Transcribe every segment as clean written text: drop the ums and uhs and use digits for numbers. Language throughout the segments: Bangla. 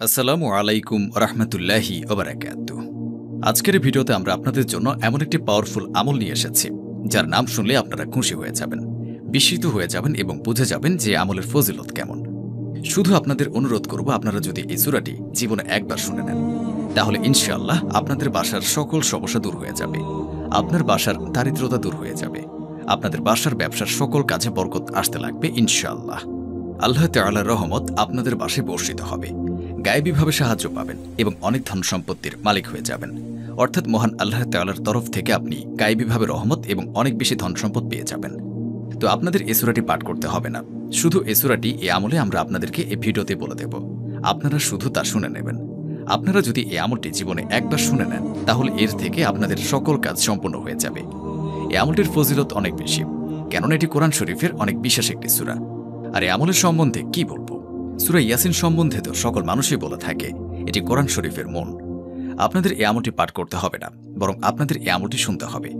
আসসালামু আলাইকুম রাহমাতুল্লাহি ওয়া বারাকাতুহু। আজকের ভিডিওতে আমরা আপনাদের জন্য এমন একটি পাওয়ারফুল আমল নিয়ে এসেছি যার নাম শুনলে আপনারা খুশি হয়ে যাবেন, বিস্মিত হয়ে যাবেন এবং বুঝে যাবেন যে আমলের ফজিলত কেমন। শুধু আপনাদের অনুরোধ করব, আপনারা যদি এই সূরাটি জীবনে একবার শুনে নেন তাহলে ইনশাআল্লাহ আপনাদের বাসার সকল সমস্যা দূর হয়ে যাবে, আপনার বাসার দারিদ্রতা দূর হয়ে যাবে, আপনাদের বাসার ব্যবসার সকল কাজে বরকত আসতে লাগবে ইনশাআল্লাহ। আল্লাহ তাআলার রহমত আপনাদের বাসায় বর্ষিত হবে, গায়েবীভাবে সাহায্য পাবেন এবং অনেক ধন সম্পত্তির মালিক হয়ে যাবেন। অর্থাৎ মহান আল্লাহ তাআলার তরফ থেকে আপনি গায়েবীভাবে রহমত এবং অনেক বেশি ধন সম্পদ পেয়ে যাবেন। তো আপনাদের এই সূরাটি পাঠ করতে হবে না, শুধু এই সূরাটি এই আমলে আমরা আপনাদেরকে এই ভিডিওতে বলে দেব, আপনারা শুধু তা শুনে নেবেন। আপনারা যদি এই আমলটি জীবনে একবার শুনে নেন তাহলে এর থেকে আপনাদের সকল কাজ সম্পূর্ণ হয়ে যাবে। এই আমলটির ফজিলত অনেক বেশি, কেননা এটি কোরআন শরীফের অনেক বিশেষ একটি সূরা। আর এই আমলের সম্বন্ধে কি বলবো, সূরা ইয়াসিন সম্বন্ধে তো সকল মানুষই বলে থাকে এটি কোরআন শরীফের মন। আপনাদের এই আমলটি পাঠ করতে হবে না, বরং আপনাদের এই আমলটি শুনতে হবে।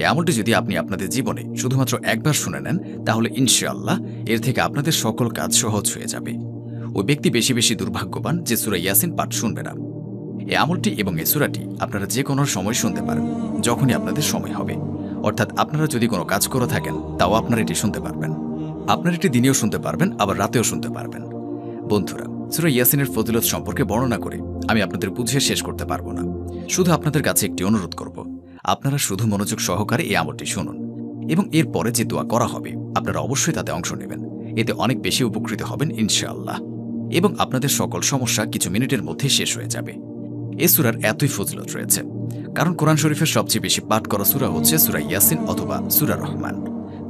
এই আমলটি যদি আপনি আপনাদের জীবনে শুধুমাত্র একবার শুনে নেন তাহলে ইনশাআল্লাহ এর থেকে আপনাদের সকল কাজ সহজ হয়ে যাবে। ওই ব্যক্তি বেশি বেশি দুর্ভাগ্যবান যে সূরা ইয়াসিন পাঠ শুনবে না। এই আমলটি এবং এই সূরাটি আপনারা যে কোনো সময় শুনতে পারেন, যখনই আপনাদের সময় হবে। অর্থাৎ আপনারা যদি কোনো কাজ করে থাকেন তাও আপনারা এটি শুনতে পারবেন। আপনারা এটি দিনেও শুনতে পারবেন, আবার রাতেও শুনতে পারবেন। বন্ধুরা, সূরা ইয়াসিনের ফজিলত সম্পর্কে বর্ণনা করে আমি আপনাদের বুঝিয়ে শেষ করতে পারবো না। শুধু আপনাদের কাছে একটি অনুরোধ করব, আপনারা শুধু মনোযোগ সহকারে এই আমলটি শুনুন এবং এর পরে যে দোয়া করা হবে আপনারা অবশ্যই তাতে অংশ নেবেন। এতে অনেক বেশি উপকৃত হবেন ইনশাআল্লাহ, এবং আপনাদের সকল সমস্যা কিছু মিনিটের মধ্যে শেষ হয়ে যাবে। এই সূরার এতই ফজিলত রয়েছে কারণ কোরআন শরীফের সবচেয়ে বেশি পাঠ করা সূরা হচ্ছে সূরা ইয়াসিন অথবা সূরা রহমান।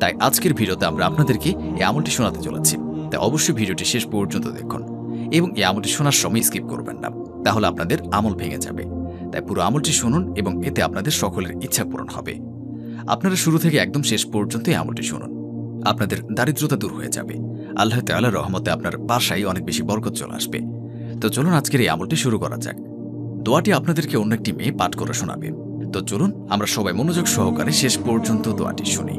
তাই আজকের ভিডিওতে আমরা আপনাদেরকে এই আমলটি শোনাতে চলেছি। তাই অবশ্যই ভিডিওটি শেষ পর্যন্ত দেখুন এবং এই আমলটি শোনার সময় স্কিপ করবেন না, তাহলে আপনাদের আমল ভেঙে যাবে। তাই পুরো আমলটি শুনুন এবং এতে আপনাদের সকলের ইচ্ছা পূরণ হবে। আপনারা শুরু থেকে একদম শেষ পর্যন্ত এই আমলটি শুনুন, আপনাদের দারিদ্রতা দূর হয়ে যাবে। আল্লাহ তাআলার রহমতে আপনার বাসায় অনেক বেশি বরকত চলে আসবে। তো চলুন আজকের এই আমলটি শুরু করা যাক। দোয়াটি আপনাদেরকে অন্য একটি মেয়ে পাঠ করে শোনাবে। তো চলুন আমরা সবাই মনোযোগ সহকারে শেষ পর্যন্ত দোয়াটি শুনি।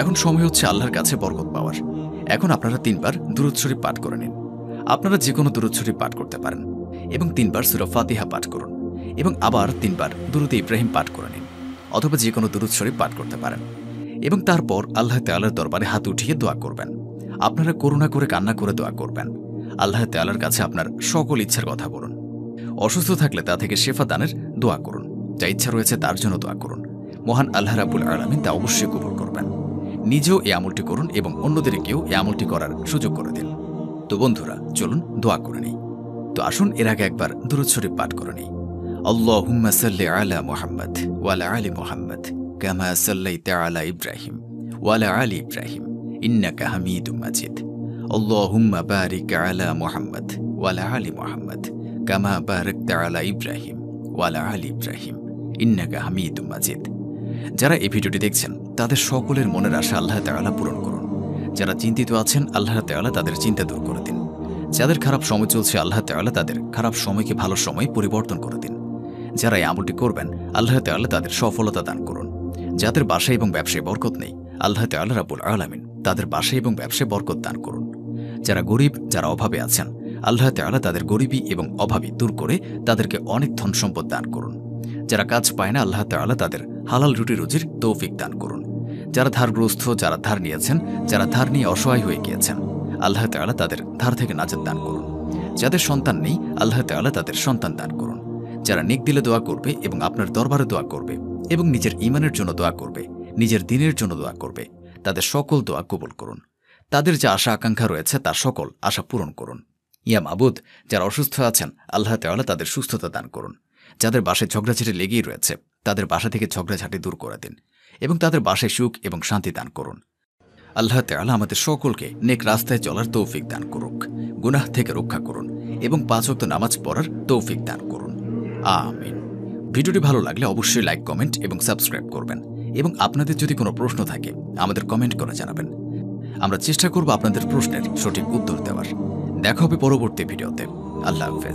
এখন সময় হচ্ছে আল্লাহর কাছে বরকত পাওয়ার। এখন আপনারা 3 বার দুরূদ শরীফ পাঠ করে নিন। আপনারা যে কোনো দুরূদ শরীফ পাঠ করতে পারেন এবং 3 বার সূরা ফাতিহা পাঠ করুন এবং আবার 3 বার দুরূদে ইব্রাহিম পাঠ করে নিন, অথবা যে কোনো দুরূদ শরীফ পাঠ করতে পারেন। এবং তারপর আল্লাহ তাআলার দরবারে হাত উঠিয়ে দোয়া করবেন। আপনারা করুণা করে কান্না করে দোয়া করবেন। আল্লাহ তাআলার কাছে আপনার সকল ইচ্ছার কথা বলুন। অসুস্থ থাকলে তা থেকে শেফা দানের দোয়া করুন। যা ইচ্ছা রয়েছে তার জন্য দোয়া করুন। মহান আল্লাহ রাব্বুল আলামিন তা অবশ্যই কবুল করবেন। নিজেও এই আমলটি করুন এবং অন্যদেরকেও এই আমলটি করার সুযোগ করে দিন। তো বন্ধুরা, চলুন দোয়া করে নিই। তো আসুন এর আগে একবার দুরূদ শরীফ পাঠ করে নিই। আল্লাহুম্মা সাল্লি আলা মুহাম্মাদ ওয়া আলা আলি মুহাম্মাদ কামা সাল্লাইতা আলা ইব্রাহিম ওয়া আলা আলি ইব্রাহিম ইন্নাকা হামিদুম মাজিদ। আল্লাহুম্মা বারিক আলা মুহাম্মাদ ওয়া আলা আলি মুহাম্মাদ কামা বারাকতা আলা ইব্রাহিম ওয়া আলা আলি ইব্রাহিম ইন্নাকা হামিদুম মাজিদ। যারা এই ভিডিওটি দেখছেন তাদের সকলের মনের আশা আল্লাহ তাআলা পূরণ করুন। যারা চিন্তিত আছেন আল্লাহ তাআলা তাদের চিন্তা দূর করে দিন। যাদের খারাপ সময় চলছে আল্লাহ তাআলা তাদের খারাপ সময়কে ভালো সময় পরিবর্তন করে দিন। যারা এই আমলটি করবেন আল্লাহ তাআলা তাদের সফলতা দান করুন। যাদের বাসায় এবং ব্যবসায় বরকত নেই আল্লাহ তাআলা রাব্বুল আলামিন তাদের বাসায় এবং ব্যবসায় বরকত দান করুন। যারা গরিব, যারা অভাবে আছেন আল্লাহ তাআলা তাদের গরিবী এবং অভাবী দূর করে তাদেরকে অনেক ধন সম্পদ দান করুন। যারা কাজ পায় না আল্লাহ তাআলা তাদের হালাল রুটি রুজির তৌফিক দান করুন। যারা ধারগ্রস্ত, যারা ধার নিয়েছেন, যারা ধার নিয়ে অসহায় হয়ে গিয়েছেন আল্লাহ তাআলা তাদের ধার থেকে নাজাত দান করুন। যাদের সন্তান নেই আল্লাহ তাআলা তাদের সন্তান দান করুন। যারা নেক দিলে দোয়া করবে এবং আপনার দরবারে দোয়া করবে এবং নিজের ঈমানের জন্য দোয়া করবে, নিজের দ্বীনের জন্য দোয়া করবে, তাদের সকল দোয়া কবুল করুন। তাদের যে আশা আকাঙ্ক্ষা রয়েছে তার সকল আশা পূরণ করুন। ইয়া মাবুদ, যারা অসুস্থ আছেন আল্লাহ তাআলা তাদের সুস্থতা দান করুন। যাদের বাসায় ঝগড়াঝাটি লেগেই রয়েছে তাদের বাসা থেকে ঝগড়াঝাটি দূর করে দিন এবং তাদের বাসায় সুখ এবং শান্তি দান করুন। আল্লাহ তাআলা আমাদের সকলকে নেক রাস্তায় চলার তৌফিক দান করুক, গুনাহ থেকে রক্ষা করুন এবং 5 ওয়াক্ত নামাজ পড়ার তৌফিক দান করুন। আমিন। ভিডিওটি ভালো লাগলে অবশ্যই লাইক, কমেন্ট এবং সাবস্ক্রাইব করবেন এবং আপনাদের যদি কোনো প্রশ্ন থাকে আমাদের কমেন্ট করে জানাবেন। আমরা চেষ্টা করব আপনাদের প্রশ্নের সঠিক উত্তর দেওয়ার। দেখা হবে পরবর্তী ভিডিওতে। আল্লাহ হাফেজ।